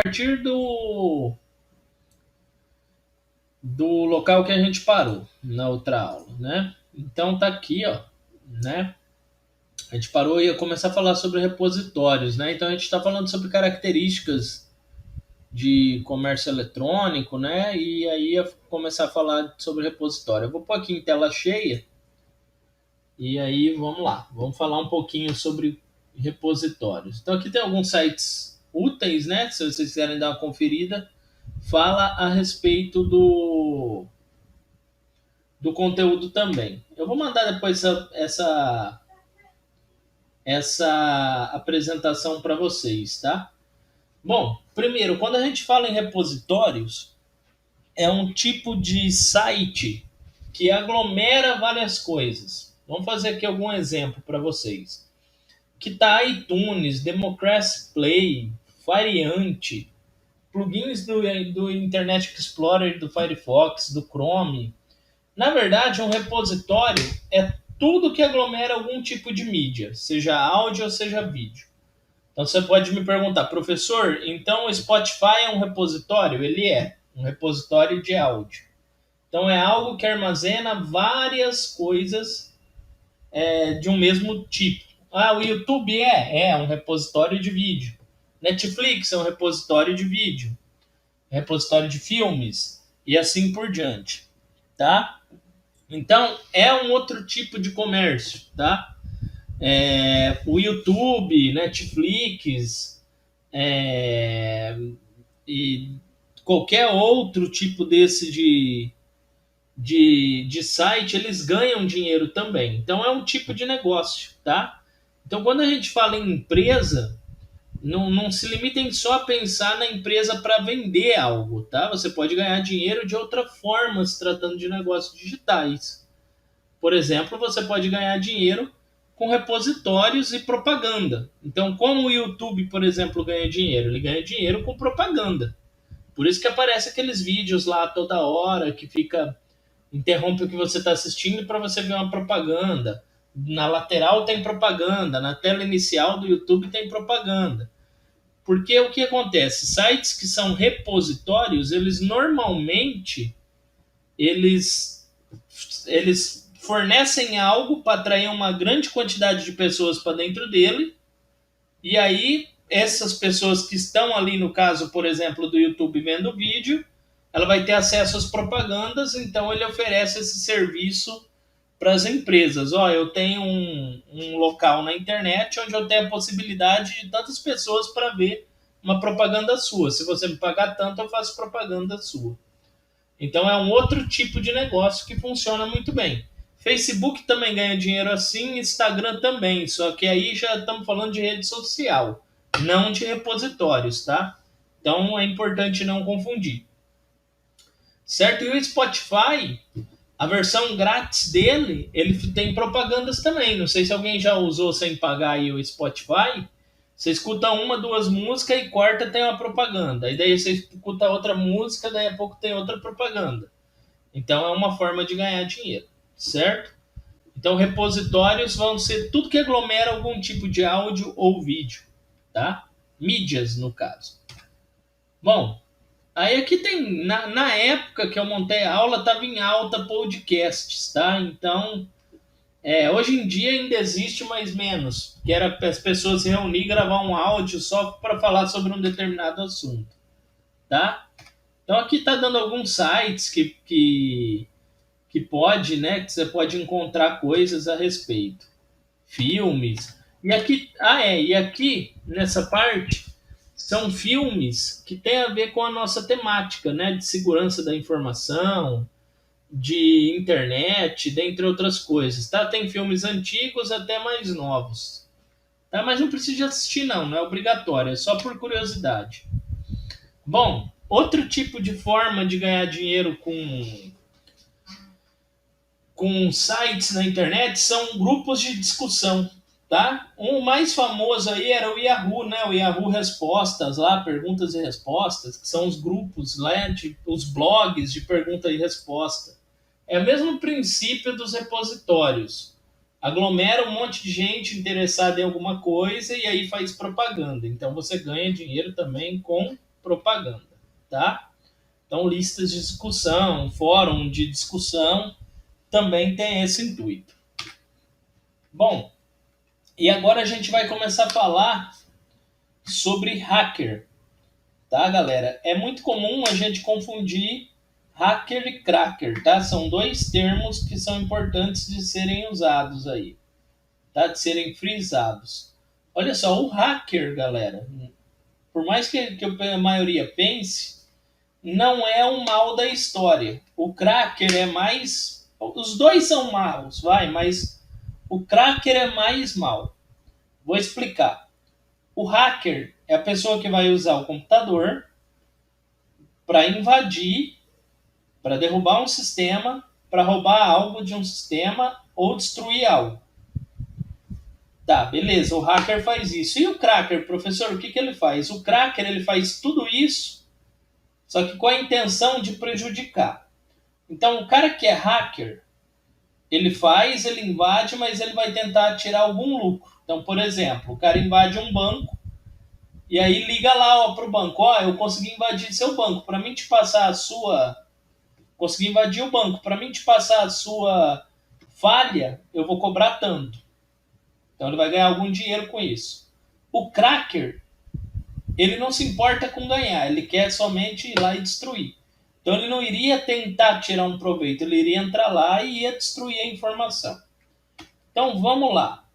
partir do local que a gente parou na outra aula, né? Então tá aqui, ó, né? A gente parou e ia começar a falar sobre repositórios, né? Então a gente está falando sobre características de comércio eletrônico, né? E aí ia começar a falar sobre repositório. Eu vou pôr aqui em tela cheia e aí vamos lá. Vamos falar um pouquinho sobre repositórios. Então aqui tem alguns sites úteis, né? Se vocês quiserem dar uma conferida, fala a respeito do conteúdo também. Eu vou mandar depois essa apresentação para vocês, tá? Bom, primeiro, quando a gente fala em repositórios, é um tipo de site que aglomera várias coisas. Vamos fazer aqui algum exemplo para vocês. Que tá iTunes, Democracy Play, Variante, plugins do Internet Explorer, do Firefox, do Chrome. Na verdade, um repositório é tudo que aglomera algum tipo de mídia, seja áudio ou seja vídeo. Então você pode me perguntar, professor, então o Spotify é um repositório? Ele é um repositório de áudio. Então é algo que armazena várias coisas de um mesmo tipo. Ah, o YouTube é um repositório de vídeo. Netflix é um repositório de vídeo, repositório de filmes e assim por diante, tá? Então é um outro tipo de comércio, tá? O YouTube, Netflix, é, e qualquer outro tipo desse de site, eles ganham dinheiro também. Então é um tipo de negócio, tá? Então quando a gente fala em empresa, não se limitem só a pensar na empresa para vender algo, tá? Você pode ganhar dinheiro de outra forma se tratando de negócios digitais. Por exemplo, você pode ganhar dinheiro com repositórios e propaganda. Então, como o YouTube, por exemplo, ganha dinheiro? Ele ganha dinheiro com propaganda. Por isso que aparece aqueles vídeos lá toda hora que fica interrompe o que você está assistindo para você ver uma propaganda. Na lateral tem propaganda, na tela inicial do YouTube tem propaganda. Porque o que acontece? Sites que são repositórios, eles normalmente eles eles fornecem algo para atrair uma grande quantidade de pessoas para dentro dele, e aí essas pessoas que estão ali, no caso, por exemplo, do YouTube vendo o vídeo, ela vai ter acesso às propagandas, então ele oferece esse serviço para as empresas. Ó, eu tenho um local na internet onde eu tenho a possibilidade de tantas pessoas para ver uma propaganda sua. Se você me pagar tanto, eu faço propaganda sua. Então é um outro tipo de negócio que funciona muito bem. Facebook também ganha dinheiro assim, Instagram também, só que aí já estamos falando de rede social, não de repositórios, tá? Então é importante não confundir. Certo? E o Spotify, a versão grátis dele, ele tem propagandas também. Não sei se alguém já usou sem pagar aí o Spotify. Você escuta uma, duas músicas e quarta tem uma propaganda. E daí você escuta outra música, daí a pouco tem outra propaganda. Então é uma forma de ganhar dinheiro, certo? Então repositórios vão ser tudo que aglomera algum tipo de áudio ou vídeo, tá? Mídias, no caso. Bom, aí aqui tem, na época que eu montei a aula, estava em alta podcasts, tá? Então, hoje em dia ainda existe, mas menos. Que era as pessoas se reunir e gravar um áudio só para falar sobre um determinado assunto, tá? Então aqui está dando alguns sites que pode, né, que você pode encontrar coisas a respeito. Filmes. E aqui nessa parte são filmes que têm a ver com a nossa temática, né, de segurança da informação, de internet, dentre outras coisas, tá? Tem filmes antigos até mais novos, tá? Mas não precisa assistir não é obrigatório, é só por curiosidade. Bom, outro tipo de forma de ganhar dinheiro com sites na internet são grupos de discussão, tá? Um mais famoso aí era o Yahoo, né? O Yahoo Respostas lá, perguntas e respostas, que são os grupos lá, os blogs de pergunta e resposta. É o mesmo princípio dos repositórios. Aglomera um monte de gente interessada em alguma coisa e aí faz propaganda. Então você ganha dinheiro também com propaganda, tá? Então, listas de discussão, fórum de discussão, também tem esse intuito. Bom, e agora a gente vai começar a falar sobre hacker, tá, galera? É muito comum a gente confundir hacker e cracker, tá? São dois termos que são importantes de serem usados aí, tá? De serem frisados. Olha só, o hacker, galera, por mais que a maioria pense, não é o mal da história. O cracker é mais... Os dois são maus, vai, mas o cracker é mais mal. Vou explicar. O hacker é a pessoa que vai usar o computador para invadir, para derrubar um sistema, para roubar algo de um sistema ou destruir algo. Tá, beleza, o hacker faz isso. E o cracker, professor, o que ele faz? O cracker ele faz tudo isso, só que com a intenção de prejudicar. Então, o cara que é hacker, ele faz, ele invade, mas ele vai tentar tirar algum lucro. Então, por exemplo, o cara invade um banco e aí liga lá para o banco, eu consegui invadir seu banco, para mim te passar a sua... Consegui invadir o banco, para mim te passar a sua falha, eu vou cobrar tanto. Então ele vai ganhar algum dinheiro com isso. O cracker, ele não se importa com ganhar, ele quer somente ir lá e destruir. Então ele não iria tentar tirar um proveito, ele iria entrar lá e ia destruir a informação. Então vamos lá.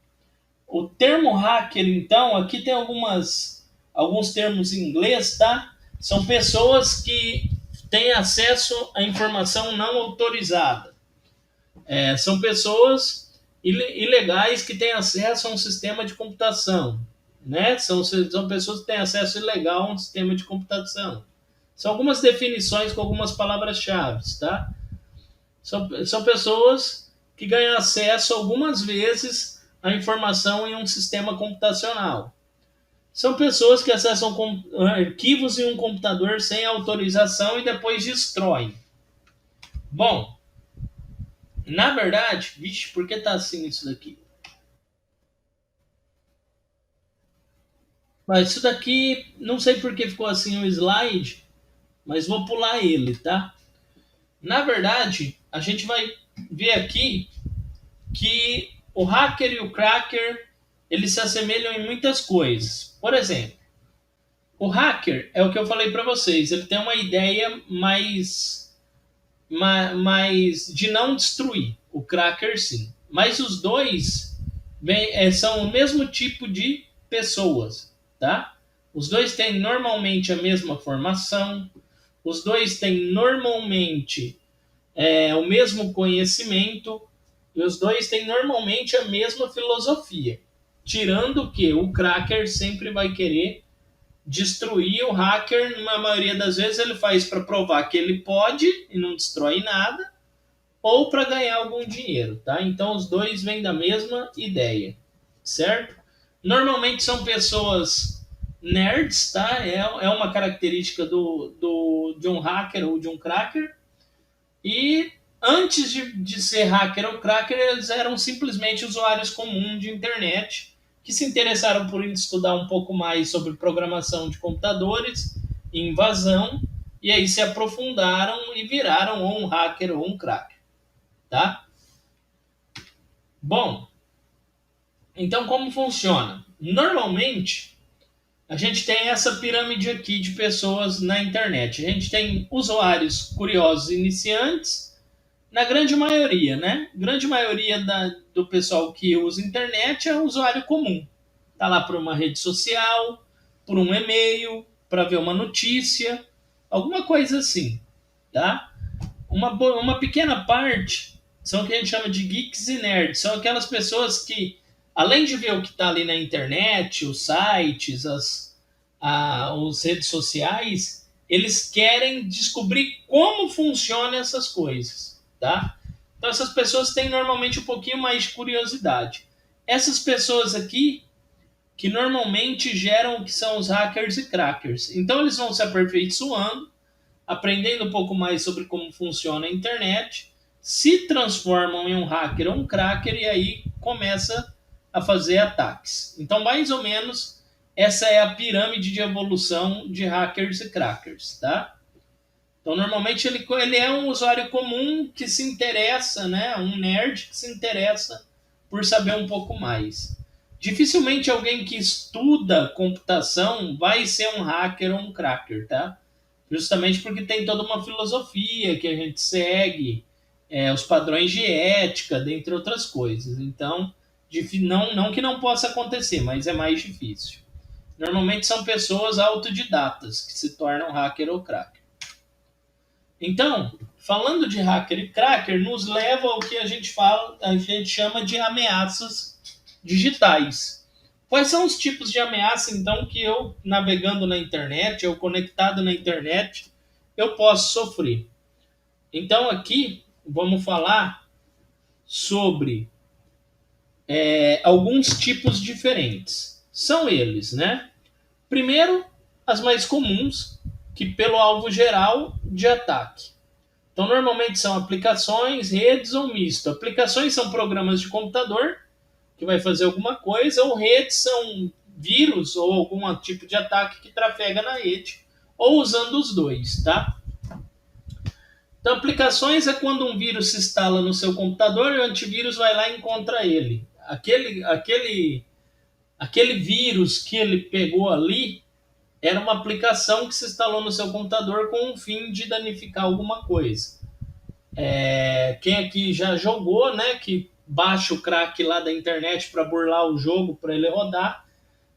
O termo hacker, então, aqui tem alguns termos em inglês, tá? São pessoas que têm acesso à informação não autorizada. São pessoas ilegais que têm acesso a um sistema de computação, né? São pessoas que têm acesso ilegal a um sistema de computação. São algumas definições com algumas palavras-chave, tá? São pessoas que ganham acesso algumas vezes à informação em um sistema computacional. São pessoas que acessam arquivos em um computador sem autorização e depois destroem. Bom, na verdade, vixe, por que tá assim isso daqui? Mas isso daqui, não sei por que ficou assim o slide, mas vou pular ele, tá? Na verdade, a gente vai ver aqui que o hacker e o cracker, eles se assemelham em muitas coisas. Por exemplo, o hacker é o que eu falei para vocês, ele tem uma ideia mais de não destruir. O cracker sim. Mas os dois são o mesmo tipo de pessoas, tá? Os dois têm normalmente a mesma formação, os dois têm normalmente o mesmo conhecimento, e os dois têm normalmente a mesma filosofia. Tirando que o cracker sempre vai querer destruir o hacker, na maioria das vezes ele faz para provar que ele pode e não destrói nada, ou para ganhar algum dinheiro, tá? Então os dois vêm da mesma ideia, certo? Normalmente são pessoas nerds, tá? É uma característica de um hacker ou de um cracker. E antes de ser hacker ou cracker, eles eram simplesmente usuários comuns de internet que se interessaram por estudar um pouco mais sobre programação de computadores, invasão, e aí se aprofundaram e viraram ou um hacker ou um cracker, tá? Bom, então como funciona? Normalmente, a gente tem essa pirâmide aqui de pessoas na internet. A gente tem usuários curiosos iniciantes, na grande maioria, né? Grande maioria do pessoal que usa internet é usuário comum. Tá lá por uma rede social, por um e-mail, para ver uma notícia, alguma coisa assim, tá? Uma pequena parte são o que a gente chama de geeks e nerds. São aquelas pessoas que, além de ver o que está ali na internet, os sites, as redes sociais, eles querem descobrir como funcionam essas coisas, tá? Então essas pessoas têm normalmente um pouquinho mais de curiosidade. Essas pessoas aqui que normalmente geram o que são os hackers e crackers. Então eles vão se aperfeiçoando, aprendendo um pouco mais sobre como funciona a internet, se transformam em um hacker ou um cracker e aí começa a fazer ataques. Então mais ou menos essa é a pirâmide de evolução de hackers e crackers, tá? Então, normalmente ele é um usuário comum que se interessa, né? Um nerd que se interessa por saber um pouco mais. Dificilmente alguém que estuda computação vai ser um hacker ou um cracker, tá? Justamente porque tem toda uma filosofia que a gente segue, os padrões de ética, dentre outras coisas. Então, não que não possa acontecer, mas é mais difícil. Normalmente são pessoas autodidatas que se tornam hacker ou cracker. Então, falando de hacker e cracker, nos leva ao que a gente chama de ameaças digitais. Quais são os tipos de ameaça, então, que eu, navegando na internet, eu conectado na internet, eu posso sofrer? Então, aqui, vamos falar sobre alguns tipos diferentes. São eles, né? Primeiro, as mais comuns, que pelo alvo geral de ataque. Então, normalmente são aplicações, redes ou misto. Aplicações são programas de computador que vai fazer alguma coisa, ou redes são vírus ou algum tipo de ataque que trafega na rede, ou usando os dois, tá? Então, aplicações é quando um vírus se instala no seu computador e o antivírus vai lá e encontra ele. Aquele vírus que ele pegou ali era uma aplicação que se instalou no seu computador com o fim de danificar alguma coisa. Quem aqui já jogou, né, que baixa o crack lá da internet para burlar o jogo para ele rodar,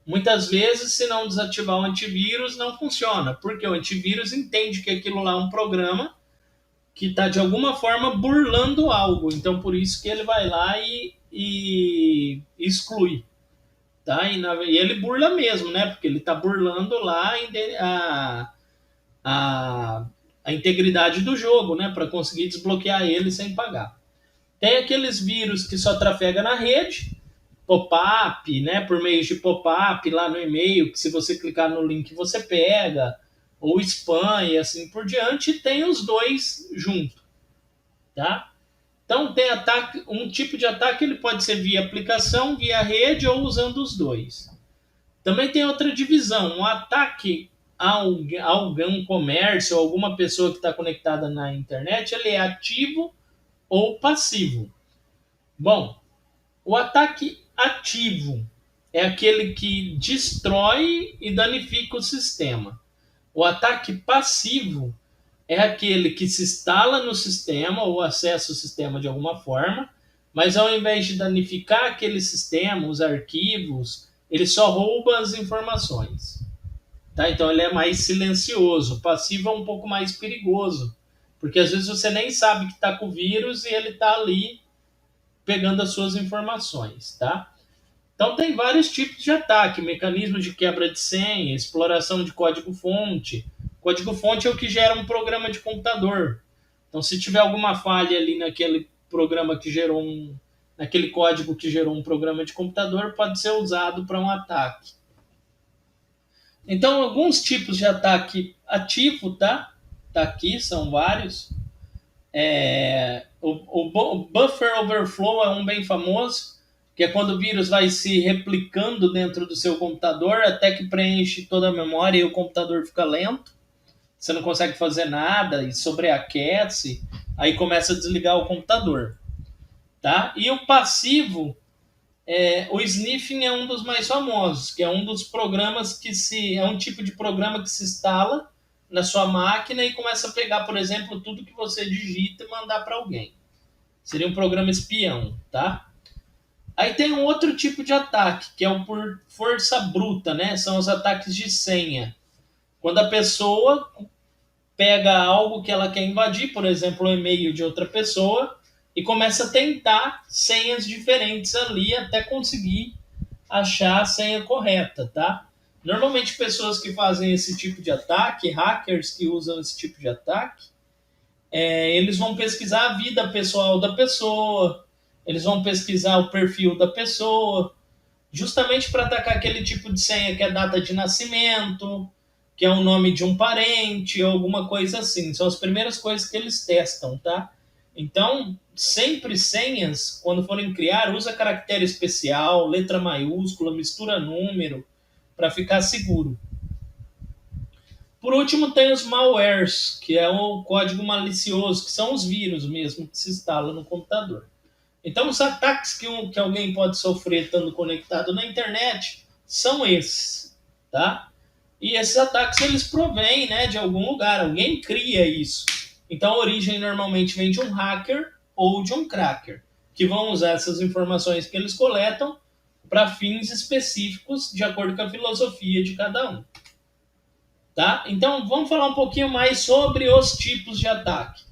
muitas vezes, se não desativar o antivírus, não funciona, porque o antivírus entende que aquilo lá é um programa que está de alguma forma burlando algo, então por isso que ele vai lá e exclui. Tá? E ele burla mesmo, né? Porque ele está burlando lá a, a integridade do jogo, né? Para conseguir desbloquear ele sem pagar. Tem aqueles vírus que só trafega na rede, pop-up, né? Por meio de pop-up lá no e-mail, que se você clicar no link você pega, ou spam e assim por diante, e tem os dois junto, tá? Então tem ataque, um tipo de ataque ele pode ser via aplicação, via rede ou usando os dois. Também tem outra divisão, um ataque a algum comércio, alguma pessoa que está conectada na internet, ele é ativo ou passivo. Bom, o ataque ativo é aquele que destrói e danifica o sistema. O ataque passivo é aquele que se instala no sistema ou acessa o sistema de alguma forma, mas ao invés de danificar aquele sistema, os arquivos, ele só rouba as informações. Tá? Então ele é mais silencioso. O passivo é um pouco mais perigoso, porque às vezes você nem sabe que está com o vírus e ele está ali pegando as suas informações, tá? Então tem vários tipos de ataque, mecanismos de quebra de senha, exploração de código-fonte. Código-fonte é o que gera um programa de computador. Então se tiver alguma falha ali naquele programa que gerou naquele código que gerou um programa de computador, pode ser usado para um ataque. Então alguns tipos de ataque ativo, tá? Tá aqui, são vários. O buffer overflow é um bem famoso, que é quando o vírus vai se replicando dentro do seu computador até que preenche toda a memória e o computador fica lento. Você não consegue fazer nada e sobreaquece, aí começa a desligar o computador. Tá? E o passivo, o sniffing é um dos mais famosos, que é um dos programas é um tipo de programa que se instala na sua máquina e começa a pegar, por exemplo, tudo que você digita e mandar para alguém. Seria um programa espião, tá? Aí tem um outro tipo de ataque, que é o por força bruta, né? São os ataques de senha. Quando a pessoa pega algo que ela quer invadir, por exemplo, o e-mail de outra pessoa, e começa a tentar senhas diferentes ali até conseguir achar a senha correta, tá? Normalmente pessoas que fazem esse tipo de ataque, hackers que usam esse tipo de ataque, eles vão pesquisar a vida pessoal da pessoa, eles vão pesquisar o perfil da pessoa, justamente para atacar aquele tipo de senha que é data de nascimento, que é o nome de um parente, ou alguma coisa assim. São as primeiras coisas que eles testam, tá? Então, sempre senhas, quando forem criar, usa caractere especial, letra maiúscula, mistura número, para ficar seguro. Por último, tem os malwares, que é o código malicioso, que são os vírus mesmo que se instalam no computador. Então, os ataques que alguém pode sofrer estando conectado na internet são esses, tá? E esses ataques, eles provêm, né, de algum lugar, alguém cria isso. Então, a origem normalmente vem de um hacker ou de um cracker, que vão usar essas informações que eles coletam para fins específicos, de acordo com a filosofia de cada um. Tá? Então, vamos falar um pouquinho mais sobre os tipos de ataque.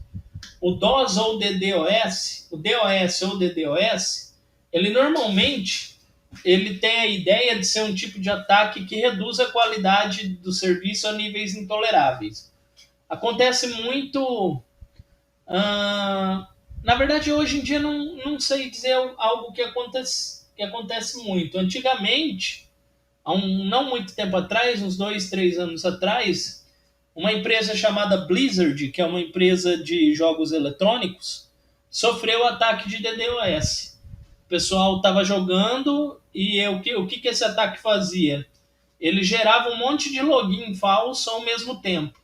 O DOS ou DDoS, o DOS ou DDoS, ele normalmente ele tem a ideia de ser um tipo de ataque que reduz a qualidade do serviço a níveis intoleráveis. Acontece muito... na verdade, hoje em dia não sei dizer algo que acontece muito. Antigamente, há não muito tempo atrás, uns 2, 3 anos atrás, uma empresa chamada Blizzard, que é uma empresa de jogos eletrônicos, sofreu ataque de DDoS. O pessoal estava jogando e o que esse ataque fazia? Ele gerava um monte de login falso ao mesmo tempo.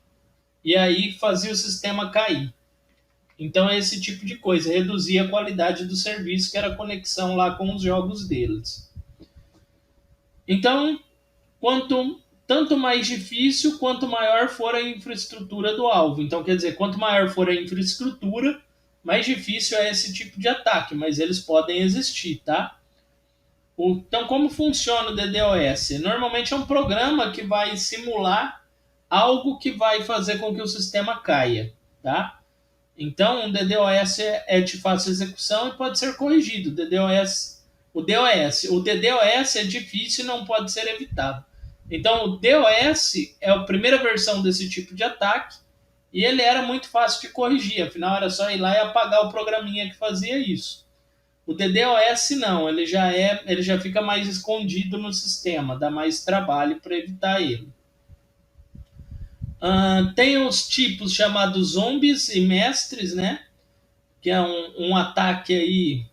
E aí fazia o sistema cair. Então é esse tipo de coisa, reduzia a qualidade do serviço, que era a conexão lá com os jogos deles. Então, tanto mais difícil, quanto maior for a infraestrutura do alvo. Então, quer dizer, quanto maior for a infraestrutura, mais difícil é esse tipo de ataque, mas eles podem existir, tá? Então, como funciona o DDoS? Normalmente é um programa que vai simular algo que vai fazer com que o sistema caia, tá? Então, o DDoS é de fácil execução e pode ser corrigido. O DDoS é difícil e não pode ser evitado. Então, o DOS é a primeira versão desse tipo de ataque e ele era muito fácil de corrigir. Afinal, era só ir lá e apagar o programinha que fazia isso. O DDoS não, ele já fica mais escondido no sistema, dá mais trabalho para evitar ele. Tem os tipos chamados zombies e mestres, né? Que é um ataque aí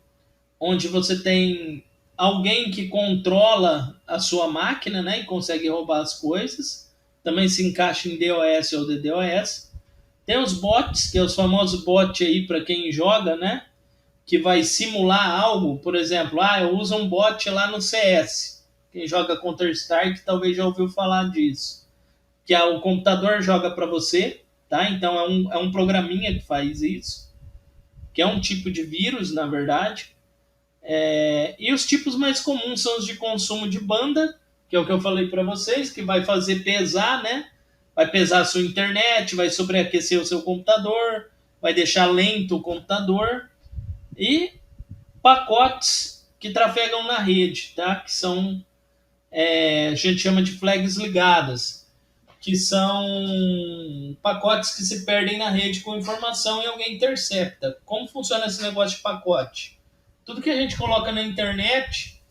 onde você tem alguém que controla a sua máquina, né, e consegue roubar as coisas. Também se encaixa em DOS ou DDoS. Tem os bots, que é os famosos bots aí para quem joga, né, que vai simular algo. Por exemplo, eu uso um bot lá no CS. Quem joga Counter-Strike talvez já ouviu falar disso. Que o computador joga para você, tá? Então é um programinha que faz isso, que é um tipo de vírus, na verdade. E os tipos mais comuns são os de consumo de banda, que é o que eu falei para vocês, que vai fazer pesar, né? Vai pesar a sua internet, vai sobreaquecer o seu computador, vai deixar lento o computador. E pacotes que trafegam na rede, tá? Que são, a gente chama de flags ligadas, que são pacotes que se perdem na rede com informação e alguém intercepta. Como funciona esse negócio de pacote? Tudo que a gente coloca na internet,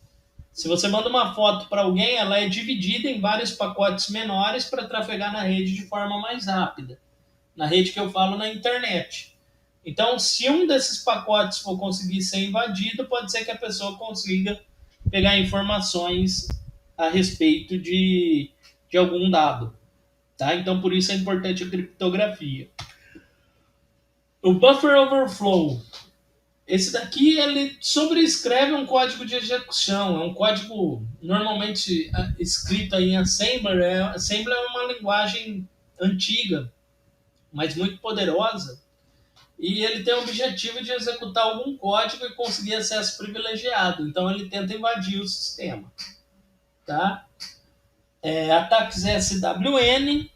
se você manda uma foto para alguém, ela é dividida em vários pacotes menores para trafegar na rede de forma mais rápida. Na rede que eu falo, na internet. Então, se um desses pacotes for conseguir ser invadido, pode ser que a pessoa consiga pegar informações a respeito de algum dado. Tá? Então, por isso é importante a criptografia. O buffer overflow. Esse daqui, ele sobrescreve um código de execução. É um código normalmente escrito em Assembler. Assembler é uma linguagem antiga, mas muito poderosa. E ele tem o objetivo de executar algum código e conseguir acesso privilegiado. Então, ele tenta invadir o sistema. Tá? Ataques SWN,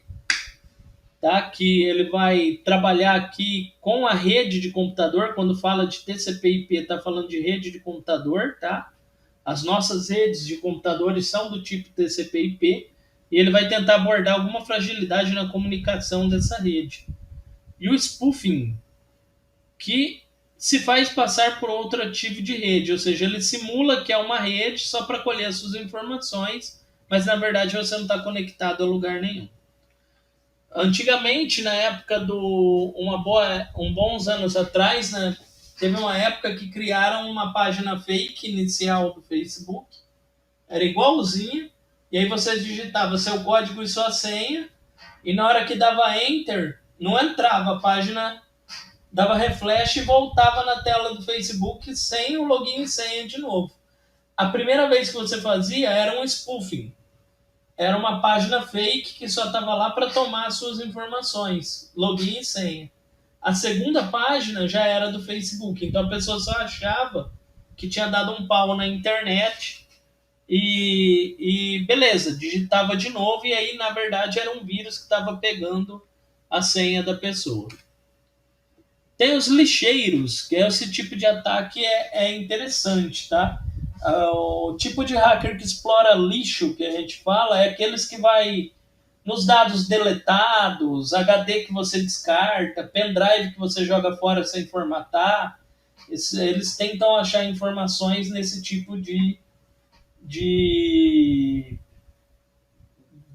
tá? Que ele vai trabalhar aqui com a rede de computador. Quando fala de TCP/IP, está falando de rede de computador, tá? As nossas redes de computadores são do tipo TCP/IP e ele vai tentar abordar alguma fragilidade na comunicação dessa rede. E o spoofing, que se faz passar por outro tipo de rede, ou seja, ele simula que é uma rede só para colher as suas informações, mas na verdade você não está conectado a lugar nenhum. Antigamente, na época bons anos atrás, né, teve uma época que criaram uma página fake inicial do Facebook, era igualzinha, e aí você digitava seu código e sua senha, e na hora que dava Enter, não entrava, a página dava refresh e voltava na tela do Facebook sem o login e senha de novo. A primeira vez que você fazia era um spoofing. Era uma página fake que só estava lá para tomar as suas informações, login e senha. A segunda página já era do Facebook, então a pessoa só achava que tinha dado um pau na internet e beleza, digitava de novo e aí na verdade era um vírus que estava pegando a senha da pessoa. Tem os lixeiros, que é esse tipo de ataque é interessante, tá? O tipo de hacker que explora lixo, que a gente fala, é aqueles que vai nos dados deletados, HD que você descarta, pendrive que você joga fora sem formatar. Eles tentam achar informações nesse tipo de, de,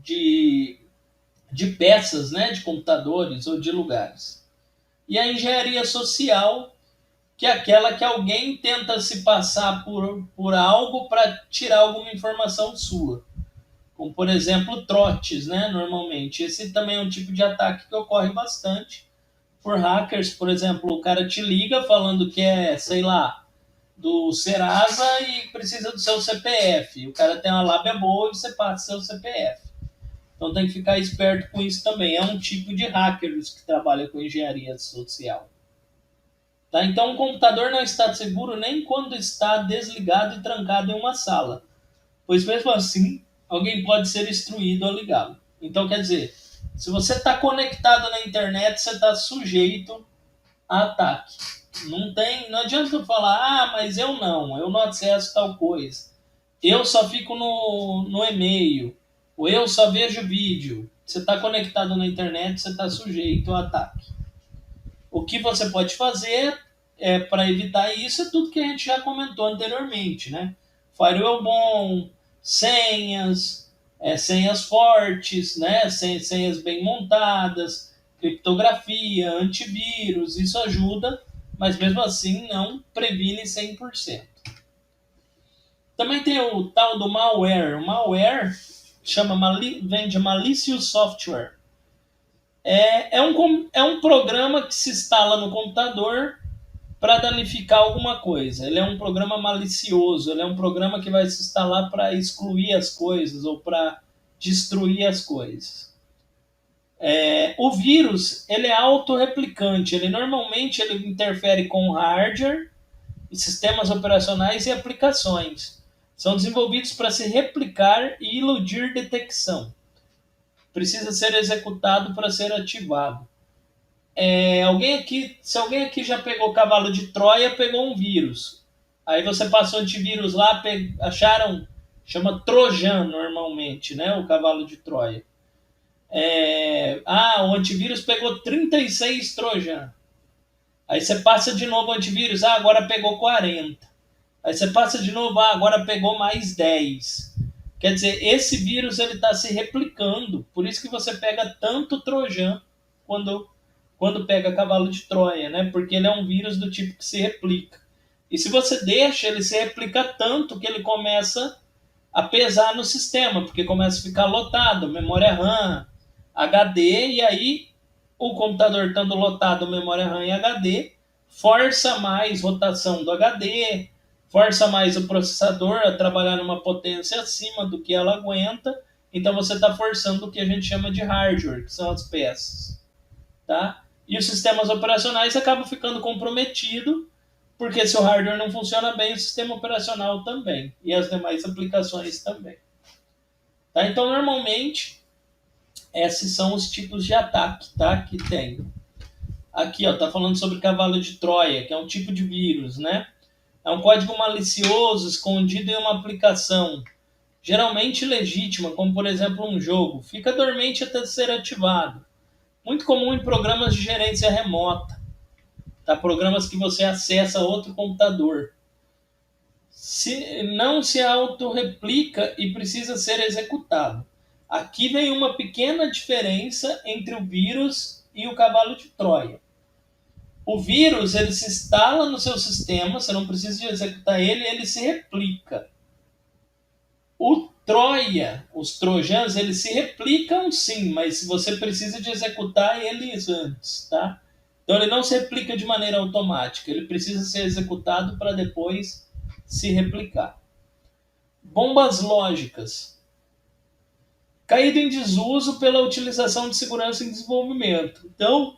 de peças, né? De computadores ou de lugares. E a engenharia social, que é aquela que alguém tenta se passar por algo para tirar alguma informação sua. Como, por exemplo, trotes, né, normalmente. Esse também é um tipo de ataque que ocorre bastante por hackers. Por exemplo, o cara te liga falando que é, sei lá, do Serasa e precisa do seu CPF. O cara tem uma lábia boa e você passa seu CPF. Então tem que ficar esperto com isso também. É um tipo de hackers que trabalha com engenharia social. Tá? Então, o computador não está seguro nem quando está desligado e trancado em uma sala, pois mesmo assim, alguém pode ser instruído a ligá-lo. Então, quer dizer, se você está conectado na internet, você está sujeito a ataque. Não adianta eu falar, mas eu não acesso tal coisa. Eu só fico no e-mail, ou eu só vejo vídeo. Você está conectado na internet, você está sujeito a ataque. O que você pode fazer para evitar isso é tudo que a gente já comentou anteriormente, né? Firewall bom, senhas, senhas fortes, né? Senhas bem montadas, criptografia, antivírus, isso ajuda, mas mesmo assim não previne 100%. Também tem o tal do malware. O malware vem de malicious software. É um programa que se instala no computador para danificar alguma coisa. Ele é um programa malicioso, ele é um programa que vai se instalar para excluir as coisas ou para destruir as coisas. O vírus ele é autorreplicante, ele normalmente ele interfere com hardware, sistemas operacionais e aplicações. São desenvolvidos para se replicar e iludir detecção. Precisa ser executado para ser ativado. Se alguém aqui já pegou cavalo de Troia, pegou um vírus. Aí você passou antivírus lá, acharam, chama Trojan normalmente, né? O cavalo de Troia. O antivírus pegou 36 Trojan. Aí você passa de novo o antivírus, agora pegou 40. Aí você passa de novo, agora pegou mais 10. Quer dizer, esse vírus ele está se replicando, por isso que você pega tanto Trojan quando pega cavalo de Troia, né? Porque ele é um vírus do tipo que se replica. E se você deixa, ele se replica tanto que ele começa a pesar no sistema, porque começa a ficar lotado, memória RAM, HD, e aí o computador estando lotado, memória RAM e HD, força mais rotação do HD, força mais o processador a trabalhar numa potência acima do que ela aguenta, então você está forçando o que a gente chama de hardware, que são as peças. Tá? E os sistemas operacionais acabam ficando comprometidos, porque se o hardware não funciona bem, o sistema operacional também, e as demais aplicações também. Tá? Então, normalmente, esses são os tipos de ataque, tá? Que tem. Aqui, ó, tá falando sobre cavalo de Troia, que é um tipo de vírus, né? É um código malicioso escondido em uma aplicação, geralmente legítima, como por exemplo um jogo. Fica dormente até ser ativado. Muito comum em programas de gerência remota, tá? Programas que você acessa outro computador. Não se autorreplica e precisa ser executado. Aqui vem uma pequena diferença entre o vírus e o cavalo de Troia. O vírus ele se instala no seu sistema, você não precisa de executar ele, ele se replica. Troia, os trojans, eles se replicam sim, mas você precisa de executar eles antes, tá? Então ele não se replica de maneira automática, ele precisa ser executado para depois se replicar. Bombas lógicas. Caído em desuso pela utilização de segurança em desenvolvimento. Então,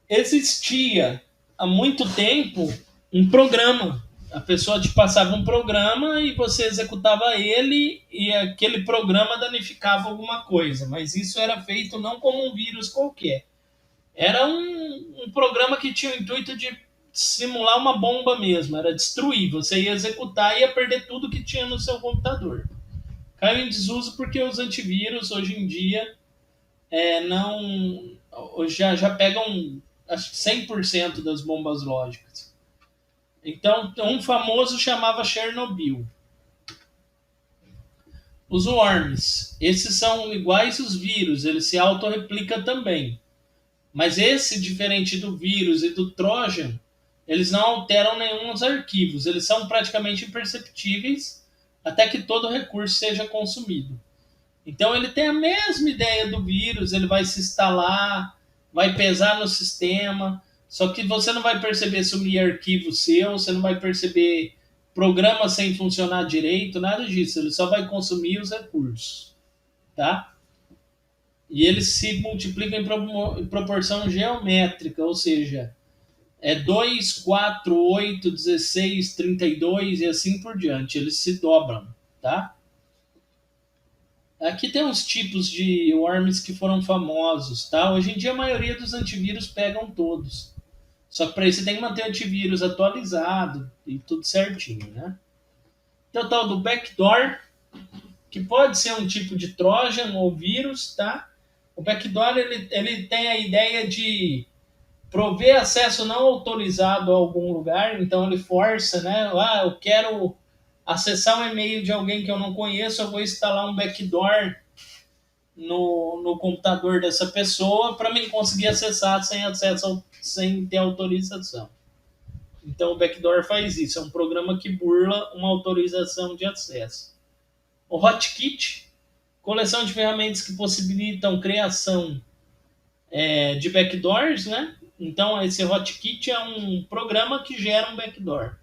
existia há muito tempo um programa. A pessoa te passava um programa e você executava ele e aquele programa danificava alguma coisa. Mas isso era feito não como um vírus qualquer. Era um programa que tinha o intuito de simular uma bomba mesmo. Era destruir. Você ia executar e ia perder tudo que tinha no seu computador. Caiu em desuso porque os antivírus hoje em dia não já pegam acho que 100% das bombas lógicas. Então, um famoso chamava Chernobyl. Os worms, esses são iguais os vírus, eles se autorreplicam também. Mas esse, diferente do vírus e do Trojan, eles não alteram nenhum dos arquivos, eles são praticamente imperceptíveis até que todo recurso seja consumido. Então ele tem a mesma ideia do vírus, ele vai se instalar, vai pesar no sistema, só que você não vai perceber sumir arquivo seu, você não vai perceber programa sem funcionar direito, nada disso, ele só vai consumir os recursos, tá? E eles se multiplicam em proporção geométrica, ou seja, é 2, 4, 8, 16, 32 e assim por diante, eles se dobram, tá? Aqui tem uns tipos de worms que foram famosos, tá? Hoje em dia a maioria dos antivírus pegam todos. Só que para isso você tem que manter o antivírus atualizado e tudo certinho, né? Tem o tal do backdoor, que pode ser um tipo de Trojan ou vírus, tá? O backdoor ele tem a ideia de prover acesso não autorizado a algum lugar, então ele força, né? Ah, eu quero acessar um e-mail de alguém que eu não conheço, eu vou instalar um backdoor no computador dessa pessoa para mim conseguir acessar sem acesso sem ter autorização. Então o backdoor faz isso, é um programa que burla uma autorização de acesso. O Hotkit, coleção de ferramentas que possibilitam criação de backdoors, né? Então esse Hotkit é um programa que gera um backdoor.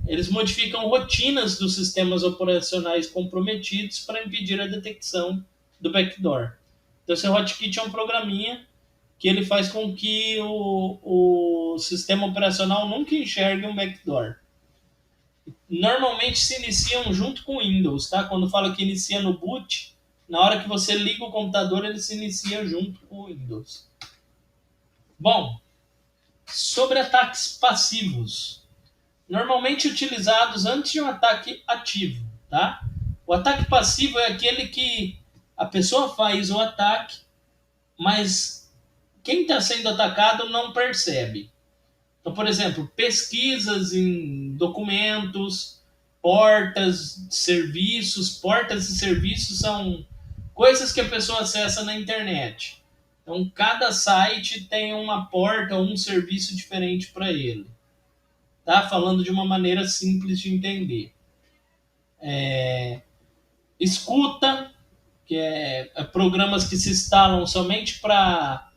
Eles modificam rotinas dos sistemas operacionais comprometidos para impedir a detecção do backdoor. Então, esse hotkit é um programinha que ele faz com que o sistema operacional nunca enxergue um backdoor. Normalmente se iniciam junto com o Windows, tá? Quando fala que inicia no boot, na hora que você liga o computador, ele se inicia junto com o Windows. Bom, sobre ataques passivos. Normalmente utilizados antes de um ataque ativo, tá? O ataque passivo é aquele que a pessoa faz o ataque, mas quem está sendo atacado não percebe. Então, por exemplo, pesquisas em documentos, portas e serviços são coisas que a pessoa acessa na internet. Então, cada site tem uma porta ou um serviço diferente para ele. Tá? Falando de uma maneira simples de entender. Escuta, que é programas que se instalam somente para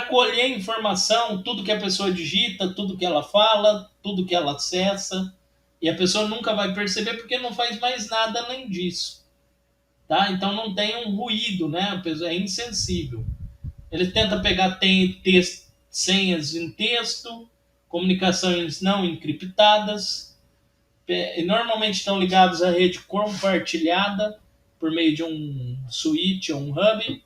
colher informação, tudo que a pessoa digita, tudo que ela fala, tudo que ela acessa, e a pessoa nunca vai perceber porque não faz mais nada além disso. Tá? Então não tem um ruído, né? A pessoa é insensível. Ele tenta pegar senhas em texto, comunicações não encriptadas, normalmente estão ligados à rede compartilhada por meio de um switch ou um hub.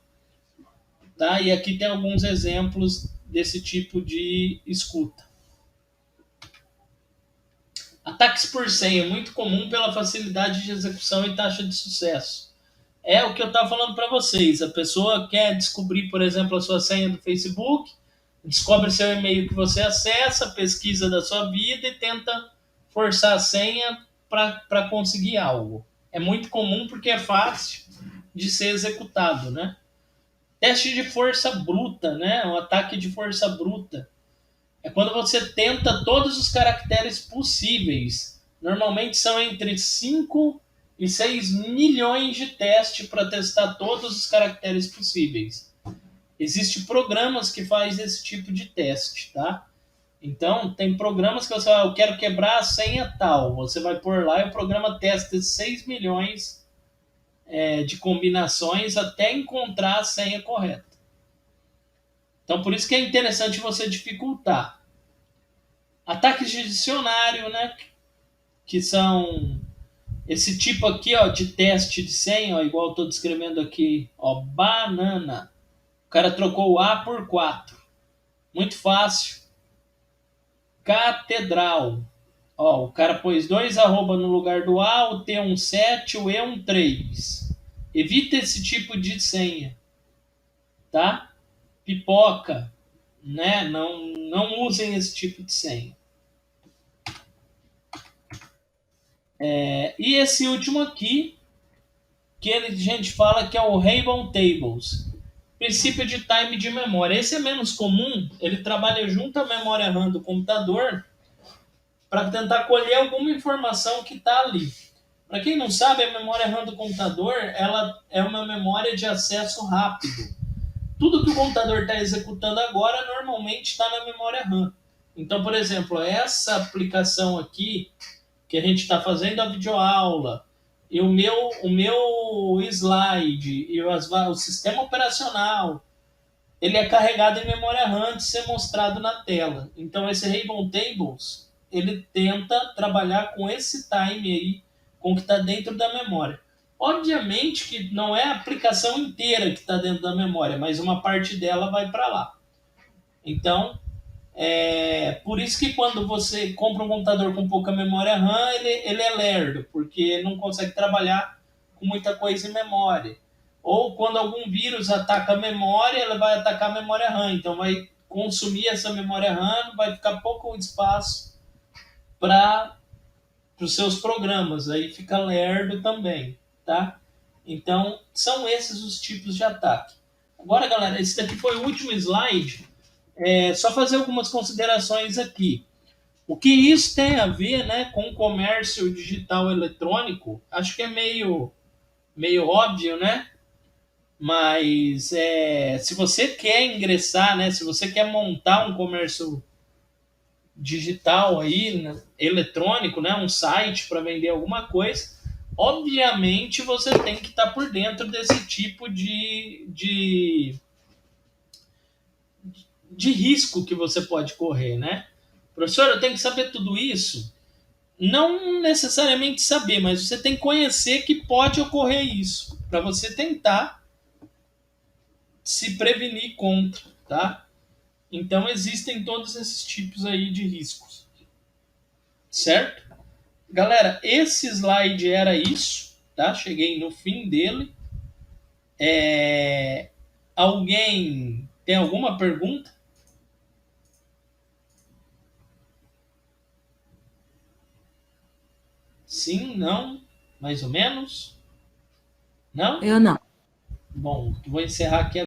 Tá? E aqui tem alguns exemplos desse tipo de escuta. Ataques por senha, muito comum pela facilidade de execução e taxa de sucesso. É o que eu estava falando para vocês. A pessoa quer descobrir, por exemplo, a sua senha do Facebook, descobre seu e-mail que você acessa, pesquisa da sua vida e tenta forçar a senha para conseguir algo. É muito comum porque é fácil de ser executado, né? Teste de força bruta, né? Um ataque de força bruta. É quando você tenta todos os caracteres possíveis. Normalmente são entre 5 e 6 milhões de testes para testar todos os caracteres possíveis. Existem programas que fazem esse tipo de teste, tá? Então, tem programas que você vai, eu quero quebrar a senha tal. Você vai pôr lá e o programa testa 6 milhões de combinações até encontrar a senha correta. Então, por isso que é interessante você dificultar. Ataques de dicionário, né? Que são esse tipo aqui, ó, de teste de senha, ó, igual eu estou descrevendo aqui, ó, banana. O cara trocou o A por 4. Muito fácil. Catedral. Ó, o cara pôs 2 arroba no lugar do A, o T 7, o E 3. Evita esse tipo de senha, tá? Pipoca, né? Não usem esse tipo de senha. E esse último aqui, que a gente fala que é o Rainbow Tables. Princípio de time de memória. Esse é menos comum, ele trabalha junto à memória RAM do computador para tentar colher alguma informação que está ali. Para quem não sabe, a memória RAM do computador ela é uma memória de acesso rápido. Tudo que o computador está executando agora normalmente está na memória RAM. Então, por exemplo, essa aplicação aqui que a gente está fazendo a videoaula e o meu slide e o sistema operacional ele é carregado em memória RAM de ser mostrado na tela. Então esse Rainbow Tables ele tenta trabalhar com esse time aí, com o que está dentro da memória. Obviamente que não é a aplicação inteira que está dentro da memória, mas uma parte dela vai para lá. Então, por isso que quando você compra um computador com pouca memória RAM, ele é lerdo, porque não consegue trabalhar com muita coisa em memória. Ou quando algum vírus ataca a memória, ele vai atacar a memória RAM. Então vai consumir essa memória RAM, vai ficar pouco espaço para os seus programas. Aí fica lerdo também, tá? Então são esses os tipos de ataque. Agora, galera, esse daqui foi o último slide. Só fazer algumas considerações aqui. O que isso tem a ver, né, com o comércio digital eletrônico? Acho que é meio óbvio, né? Mas se você quer ingressar, né, se você quer montar um comércio digital aí, né, eletrônico, né, um site para vender alguma coisa, obviamente você tem que estar por dentro desse tipo de risco que você pode correr, né? Professor, eu tenho que saber tudo isso? Não necessariamente saber, mas você tem que conhecer que pode ocorrer isso, para você tentar se prevenir contra, tá? Então existem todos esses tipos aí de riscos, certo? Galera, esse slide era isso, tá? Cheguei no fim dele. Alguém tem alguma pergunta? Sim, não, mais ou menos? Não? Eu não. Bom, vou encerrar aqui